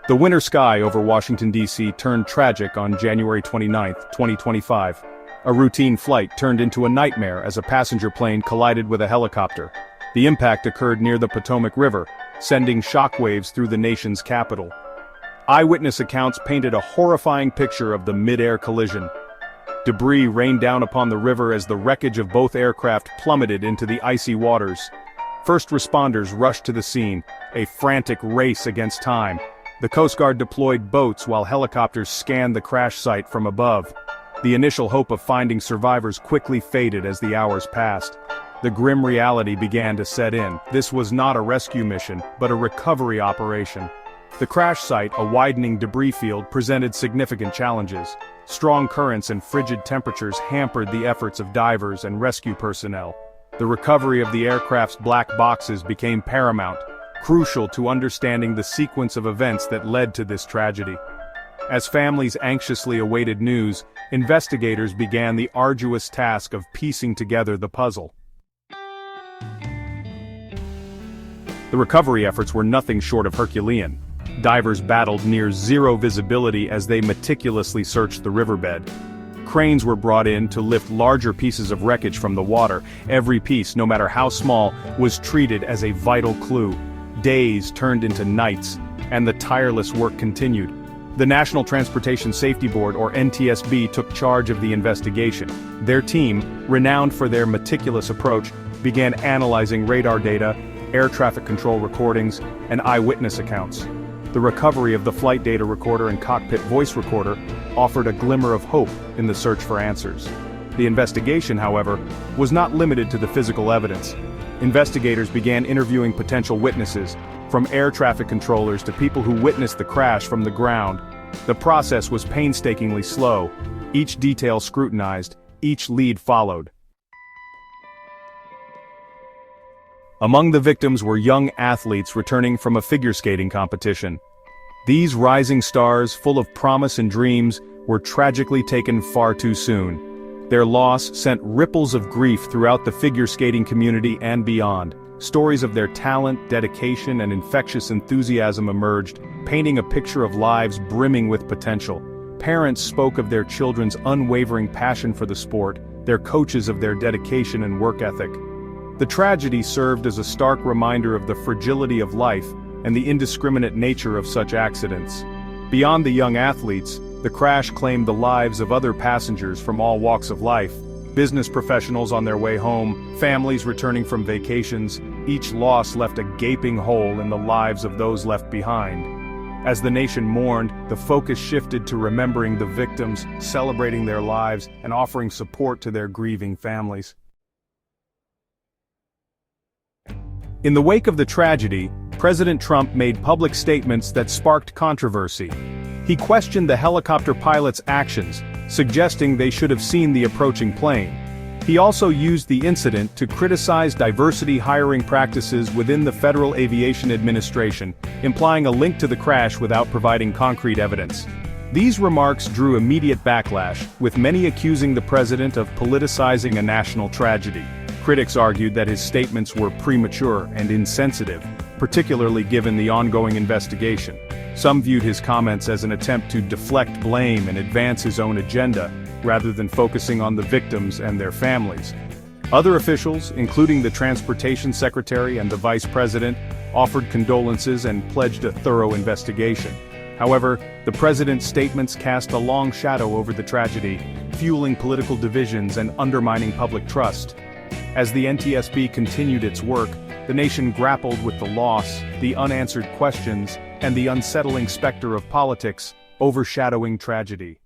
The winter sky over Washington, D.C. turned tragic on January 29, 2025. A routine flight turned into a nightmare as a passenger plane collided with a helicopter. The impact occurred near the Potomac River, sending shockwaves through the nation's capital. Eyewitness accounts painted a horrifying picture of the mid-air collision. Debris rained down upon the river as the wreckage of both aircraft plummeted into the icy waters. First responders rushed to the scene, a frantic race against time. The Coast Guard deployed boats while helicopters scanned the crash site from above. The initial hope of finding survivors quickly faded as the hours passed. The grim reality began to set in. This was not a rescue mission, but a recovery operation. The crash site, a widening debris field, presented significant challenges. Strong currents and frigid temperatures hampered the efforts of divers and rescue personnel. The recovery of the aircraft's black boxes became paramount, crucial to understanding the sequence of events that led to this tragedy. As families anxiously awaited news, investigators began the arduous task of piecing together the puzzle. The recovery efforts were nothing short of Herculean. Divers battled near zero visibility as they meticulously searched the riverbed. Cranes were brought in to lift larger pieces of wreckage from the water. Every piece, no matter how small, was treated as a vital clue. Days turned into nights, and the tireless work continued. The National Transportation Safety Board, or NTSB, took charge of the investigation. Their team, renowned for their meticulous approach, began analyzing radar data, air traffic control recordings, and eyewitness accounts. The recovery of the flight data recorder and cockpit voice recorder offered a glimmer of hope in the search for answers. The investigation, however, was not limited to the physical evidence. Investigators began interviewing potential witnesses, from air traffic controllers to people who witnessed the crash from the ground. The process was painstakingly slow, each detail scrutinized, each lead followed. Among the victims were young athletes returning from a figure skating competition. These rising stars, full of promise and dreams, were tragically taken far too soon. Their loss sent ripples of grief throughout the figure skating community and beyond. Stories of their talent, dedication, and infectious enthusiasm emerged, painting a picture of lives brimming with potential. Parents spoke of their children's unwavering passion for the sport, their coaches of their dedication and work ethic. The tragedy served as a stark reminder of the fragility of life and the indiscriminate nature of such accidents. Beyond the young athletes, the crash claimed the lives of other passengers from all walks of life. Business professionals on their way home, families returning from vacations, each loss left a gaping hole in the lives of those left behind. As the nation mourned, the focus shifted to remembering the victims, celebrating their lives, and offering support to their grieving families. In the wake of the tragedy, President Trump made public statements that sparked controversy. He questioned the helicopter pilot's actions, suggesting they should have seen the approaching plane. He also used the incident to criticize diversity hiring practices within the Federal Aviation Administration, implying a link to the crash without providing concrete evidence. These remarks drew immediate backlash, with many accusing the president of politicizing a national tragedy. Critics argued that his statements were premature and insensitive, particularly given the ongoing investigation. Some viewed his comments as an attempt to deflect blame and advance his own agenda, rather than focusing on the victims and their families. Other officials, including the Transportation Secretary and the Vice President, offered condolences and pledged a thorough investigation. However, the president's statements cast a long shadow over the tragedy, fueling political divisions and undermining public trust. As the NTSB continued its work, the nation grappled with the loss, the unanswered questions, and the unsettling specter of politics overshadowing tragedy.